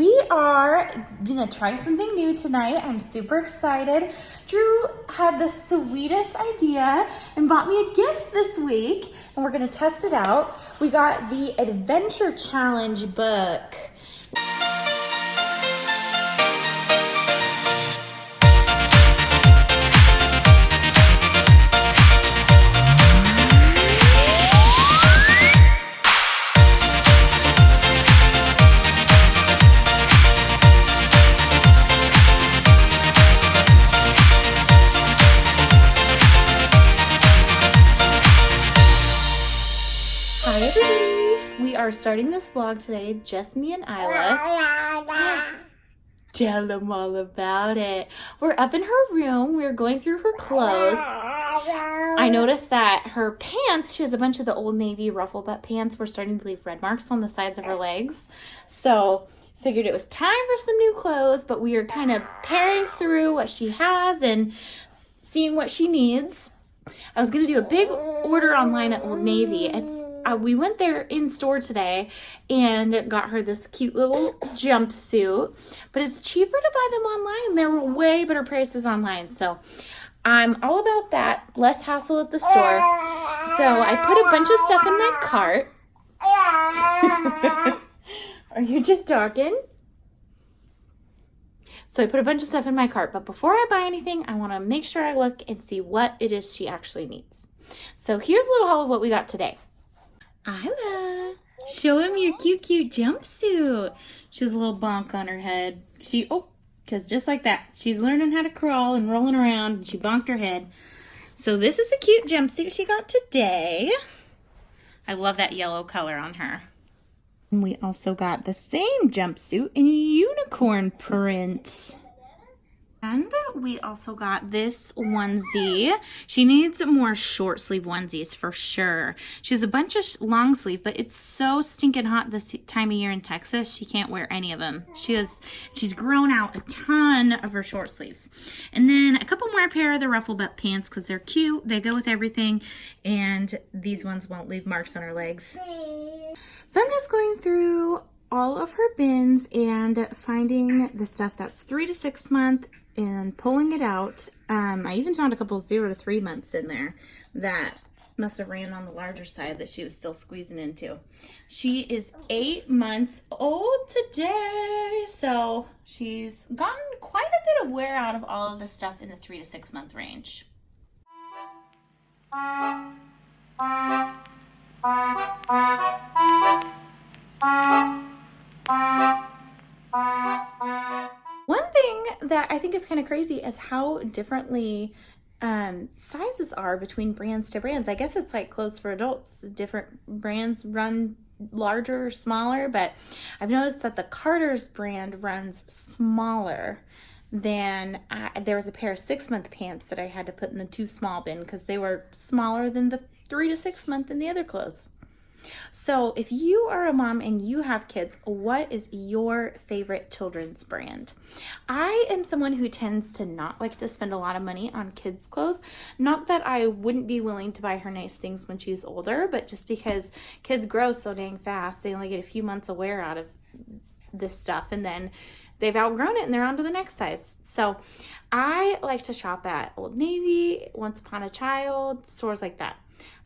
we are gonna try something new tonight. I'm super excited. Drew had the sweetest idea and bought me a gift this week, and we're gonna test it out. We got the Adventure Challenge book. Hi everybody! We are starting this vlog today, just me and Isla. Tell them all about it. We're up in her room, we're going through her clothes. I noticed that her pants, she has a bunch of the Old Navy ruffle butt pants, were starting to leave red marks on the sides of her legs. So figured it was time for some new clothes, but we are kind of pairing through what she has and seeing what she needs. I was going to do a big order online at Old Navy. We went there in store today and got her this cute little jumpsuit, but it's cheaper to buy them online. There were way better prices online. So I'm all about that. Less hassle at the store. So I put a bunch of stuff in my cart. Are you just talking? So I put a bunch of stuff in my cart, but before I buy anything, I want to make sure I look and see what it is she actually needs. So here's a little haul of what we got today. Isla, show him your cute jumpsuit. She has a little bonk on her head. Because just like that, she's learning how to crawl and rolling around, and she bonked her head. So this is the cute jumpsuit she got today. I love that yellow color on her. And we also got the same jumpsuit in unicorn print. And we also got this onesie. She needs more short sleeve onesies for sure. She has a bunch of long sleeve, but it's so stinking hot this time of year in Texas. She can't wear any of them. She's grown out a ton of her short sleeves. And then a couple more pair of the ruffle butt pants because they're cute. They go with everything. And these ones won't leave marks on her legs. So I'm just going through all of her bins and finding the stuff that's 3 to 6 months and pulling it out. I even found a couple 0 to 3 months in there that must have ran on the larger side that she was still squeezing into. She is 8 months old today, so she's gotten quite a bit of wear out of all of the stuff in the 3 to 6 month range. One thing that I think is kind of crazy is how differently sizes are between brands to brands. I guess it's like clothes for adults. The different brands run larger or smaller, but I've noticed that the Carter's brand runs smaller than there was a pair of 6 month pants that I had to put in the too small bin because they were smaller than the 3 to 6 month in the other clothes. So if you are a mom and you have kids, what is your favorite children's brand? I am someone who tends to not like to spend a lot of money on kids' clothes. Not that I wouldn't be willing to buy her nice things when she's older, but just because kids grow so dang fast, they only get a few months of wear out of this stuff, and then they've outgrown it and they're on to the next size. So I like to shop at Old Navy, Once Upon a Child, stores like that.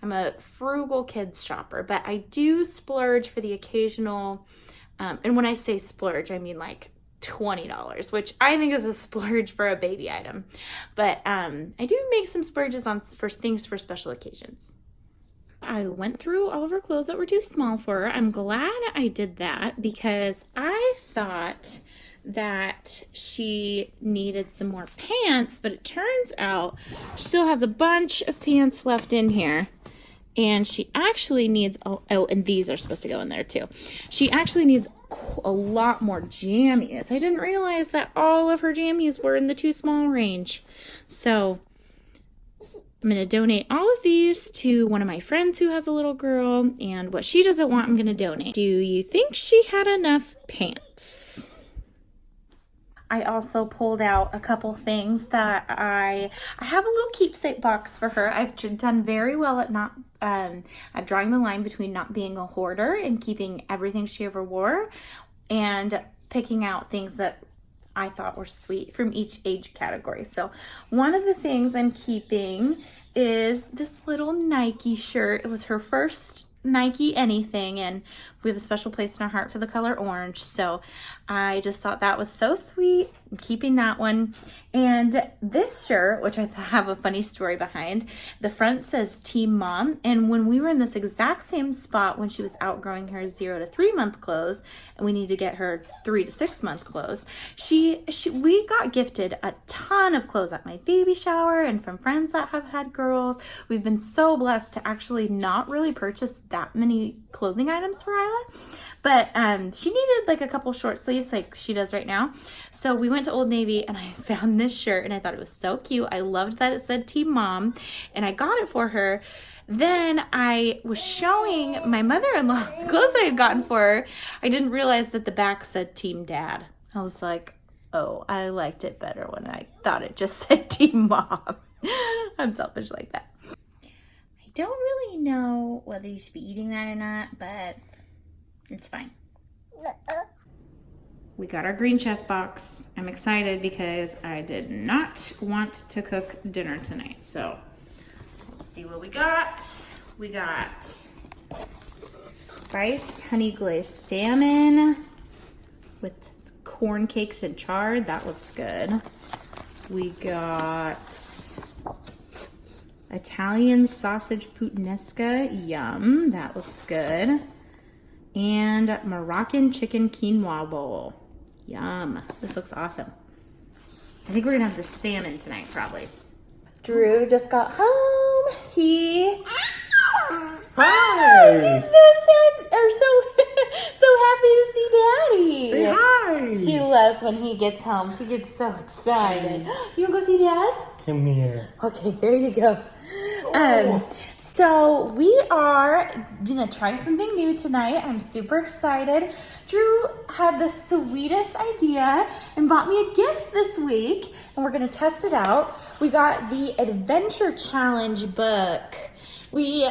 I'm a frugal kids shopper, but I do splurge for the occasional, and when I say splurge, I mean like $20, which I think is a splurge for a baby item. But I do make some splurges on for things for special occasions. I went through all of her clothes that were too small for her. I'm glad I did that because I thought that she needed some more pants, but it turns out she still has a bunch of pants left in here, and she actually needs and these are supposed to go in there too. She actually needs a lot more jammies. I didn't realize that all of her jammies were in the too small range. So I'm going to donate all of these to one of my friends who has a little girl, and what she doesn't want, I'm going to donate. Do you think she had enough pants? I also pulled out a couple things that I have a little keepsake box for her. I've done very well at not at drawing the line between not being a hoarder and keeping everything she ever wore, and picking out things that I thought were sweet from each age category. So one of the things I'm keeping is this little Nike shirt. It was her first Nike anything, and we have a special place in our heart for the color orange. So I just thought that was so sweet. I'm keeping that one. And this shirt, which I have a funny story behind, the front says Team Mom. And when we were in this exact same spot when she was outgrowing her 0 to 3 month clothes, and we need to get her 3 to 6 month clothes, we got gifted a ton of clothes at my baby shower and from friends that have had girls. We've been so blessed to actually not really purchase that many clothing items for Isla, but she needed like a couple short sleeves like she does right now. So we went to Old Navy and I found this shirt and I thought it was so cute. I loved that it said Team Mom and I got it for her. Then I was showing my mother-in-law the clothes I had gotten for her. I didn't realize that the back said Team Dad. I was like, oh, I liked it better when I thought it just said Team Mom. I'm selfish like that. I don't really know whether you should be eating that or not, but it's fine. We got our Green Chef box. I'm excited because I did not want to cook dinner tonight. So let's see what we got. We got spiced honey glazed salmon with corn cakes and chard. That looks good. We got Italian sausage puttanesca. Yum. That looks good. And Moroccan chicken quinoa bowl. Yum. This looks awesome. I think we're gonna have the salmon tonight, probably. Drew just got home. Hi! She's so sad, or so happy to see Daddy. Say hi! She loves when he gets home. She gets so excited. You wanna go see Dad? Come here. Okay, there you go. So we are gonna try something new tonight. I'm super excited. Drew had the sweetest idea and bought me a gift this week, and we're gonna test it out. We got the Adventure Challenge book. We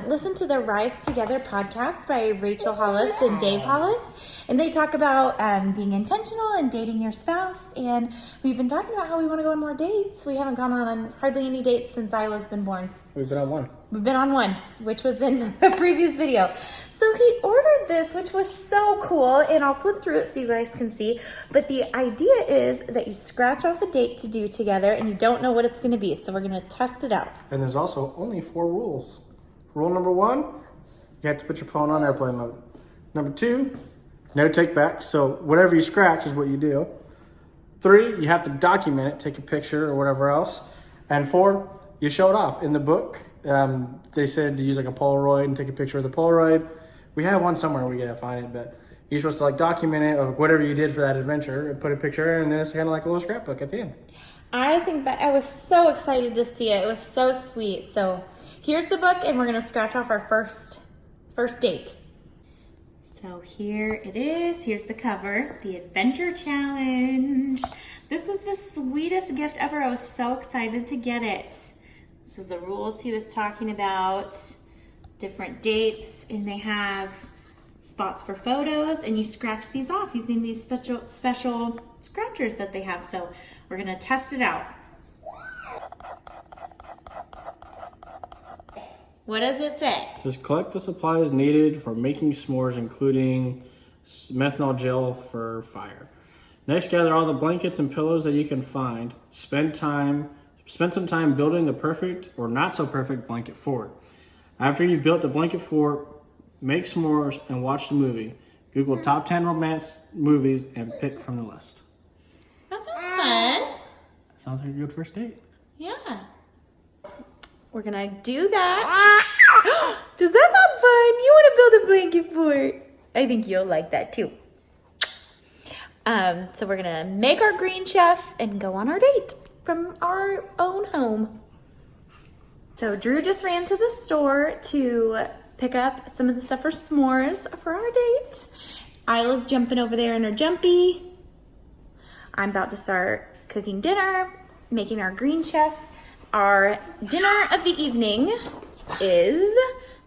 listened to the Rise Together podcast by Rachel Hollis and Dave Hollis, and they talk about being intentional and dating your spouse. And we've been talking about how we want to go on more dates. We haven't gone on hardly any dates since Isla's been born. We've been on one. We've been on one, which was in the previous video. So he ordered this, which was so cool, and I'll flip through it so you guys can see. But the idea is that you scratch off a date to do together, and you don't know what it's going to be. So we're going to test it out. And there's also only 4 rules. Rule number 1, you have to put your phone on airplane mode. Number 2, no take back. So whatever you scratch is what you do. 3, you have to document it, take a picture or whatever else. And 4, you show it off. In the book, they said to use like a Polaroid and take a picture of the Polaroid. We have one somewhere, we gotta find it, but you're supposed to like document it or whatever you did for that adventure and put a picture in, and then it's kind of like a little scrapbook at the end. I think that I was so excited to see it. It was so sweet. So here's the book, and we're gonna scratch off our first date. So here it is. Here's the cover, the Adventure Challenge. This was the sweetest gift ever. I was so excited to get it. This is the rules he was talking about, different dates, and they have spots for photos, and you scratch these off using these special scratchers that they have. So we're gonna test it out. What does it say? It says collect the supplies needed for making s'mores, including methanol gel for fire. Next, gather all the blankets and pillows that you can find. Spend some time building the perfect or not so perfect blanket fort. After you've built the blanket fort, make s'mores and watch the movie. Google top 10 romance movies and pick from the list. That sounds fun. Sounds like a good first date. Yeah. We're gonna do that. Does that sound fun? You wanna build a blanket fort? I think you'll like that too. So we're gonna make our Green Chef and go on our date from our own home. So Drew just ran to the store to pick up some of the stuff for s'mores for our date. Isla's jumping over there in her jumpy. I'm about to start cooking dinner, making our Green Chef. Our dinner of the evening is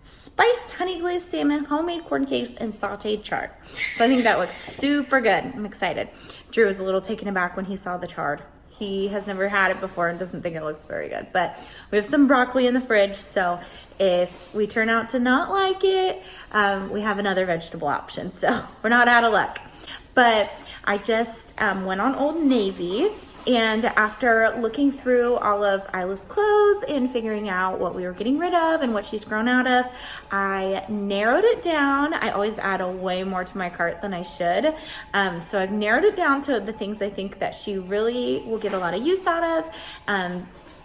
spiced honey glazed salmon, homemade corn cakes, and sauteed chard. So I think that looks super good. I'm excited. Drew was a little taken aback when he saw the chard. He has never had it before and doesn't think it looks very good. But we have some broccoli in the fridge, so if we turn out to not like it, we have another vegetable option. So we're not out of luck. But I just went on Old Navy, and after looking through all of Isla's clothes and figuring out what we were getting rid of and what she's grown out of, I narrowed it down. I always add way more to my cart than I should. So I've narrowed it down to the things I think that she really will get a lot of use out of.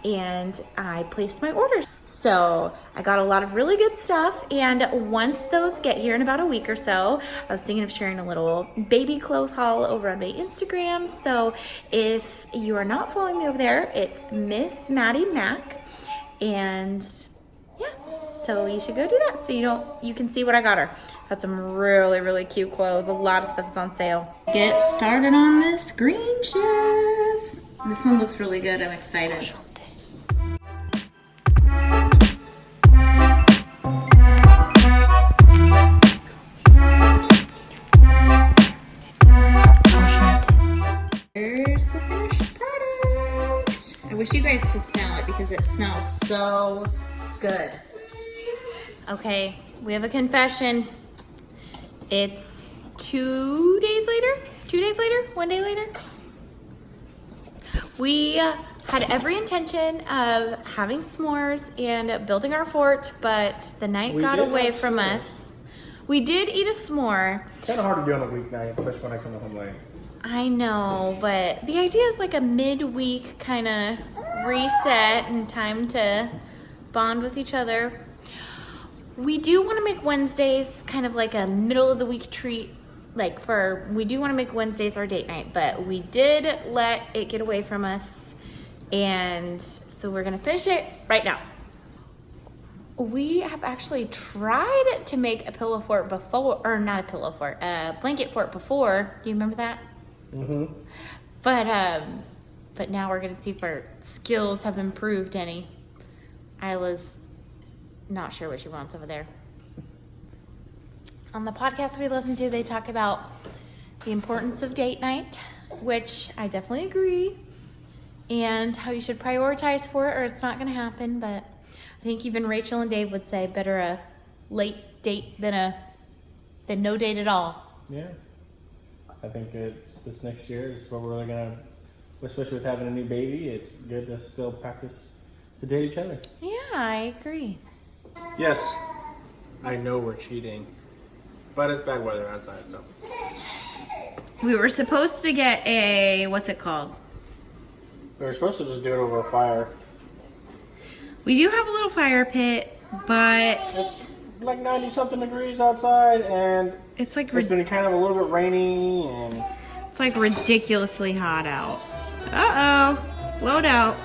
And I placed my orders. So I got a lot of really good stuff, and once those get here in about a week or so, I was thinking of sharing a little baby clothes haul over on my Instagram. So if you are not following me over there, it's Miss Maddie Mac, and yeah, so you should go do that so you can see what I got her. Got some really cute clothes. A lot of stuff is on sale. Get started on this Green Chef. This one looks really good. I'm excited. Here's the finished product. I wish you guys could smell it because it smells so good. Okay, we have a confession. It's 2 days later? 2 days later? 1 day later? We had every intention of having s'mores and building our fort, but the night got away from us. We did eat a s'more. It's kind of hard to do on a weeknight, especially when I come home late. I know, but the idea is like a midweek kind of reset and time to bond with each other. We do want to make Wednesdays kind of like a middle of the week treat. We do want to make Wednesdays our date night, but we did let it get away from us, and so we're gonna finish it right now. We have actually tried to make a pillow fort before, or not a pillow fort, a blanket fort before. Do you remember that? Mm-hmm. But now we're gonna see if our skills have improved any. Isla's not sure what she wants over there. On the podcast we listen to, they talk about the importance of date night, which I definitely agree, and how you should prioritize for it or it's not going to happen. But I think even Rachel and Dave would say better a late date than no date at all. Yeah. I think this next year is what we're really going to, especially with having a new baby, it's good to still practice to date each other. Yeah, I agree. Yes, I know we're cheating, but it's bad weather outside, so. We were supposed to get a, what's it called? We were supposed to just do it over a fire. We do have a little fire pit, but It's like 90-something degrees outside, and it's like it's been kind of a little bit rainy, and it's like ridiculously hot out. Uh-oh, blowed out.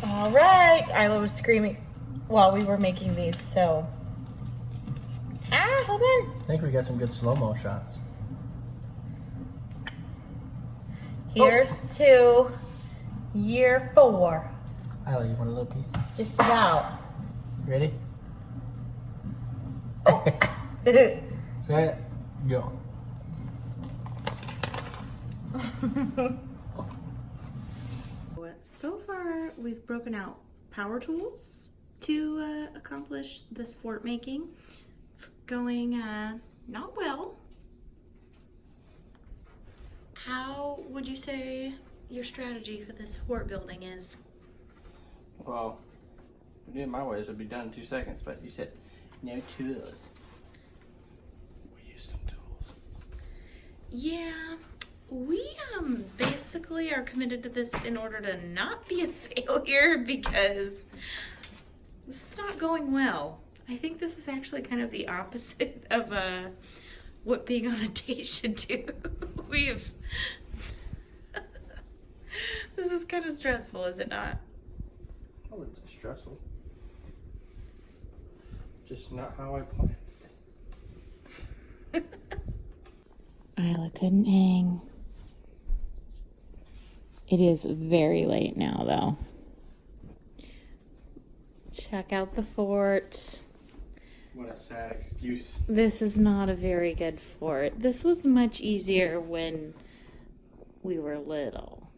All right, Isla was screaming while we were making these, so. Hold on. I think we got some good slow-mo shots. Here's to year 4. Isla, you want a little piece? Just about. Ready? Set, go. So far, we've broken out power tools to accomplish this fort making. It's going not well. How would you say your strategy for this fort building is? Well, if we did it my way, it would be done in 2 seconds, but you said no tools. We used some tools. Yeah, we basically are committed to this in order to not be a failure because this is not going well. I think this is actually kind of the opposite of what being on a date should do. This is kind of stressful, is it not? I wouldn't say stressful. just not how I planned. Isla couldn't hang. It is very late now, though. Check out the fort. What a sad excuse. This is not a very good fort. This was much easier when we were little.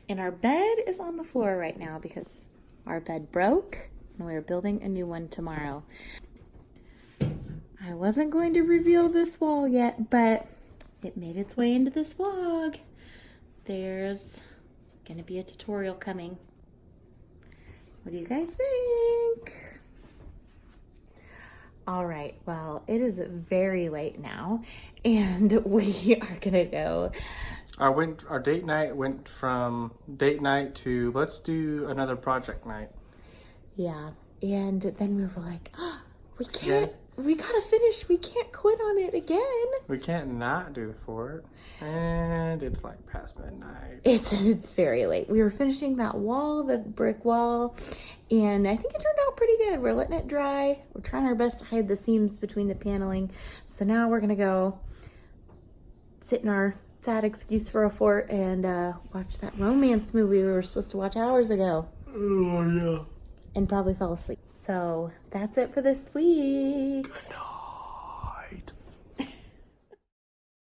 And our bed is on the floor right now because our bed broke and we're building a new one tomorrow. I wasn't going to reveal this wall yet, but it made its way into this vlog. There's gonna be a tutorial coming. What do you guys think? All right, well, it is very late now, and we are gonna go. Our date night went from date night to let's do another project night. Yeah, and then we were like, oh, we gotta finish. We can't quit on it again. We can't not do the fort. And it's like past midnight. It's very late. We were finishing that wall, the brick wall, and I think it turned out pretty good. We're letting it dry. We're trying our best to hide the seams between the paneling. So now we're gonna go sit in our sad excuse for a fort and watch that romance movie we were supposed to watch hours ago. Oh, yeah. And probably fall asleep. So that's it for this week. Good night.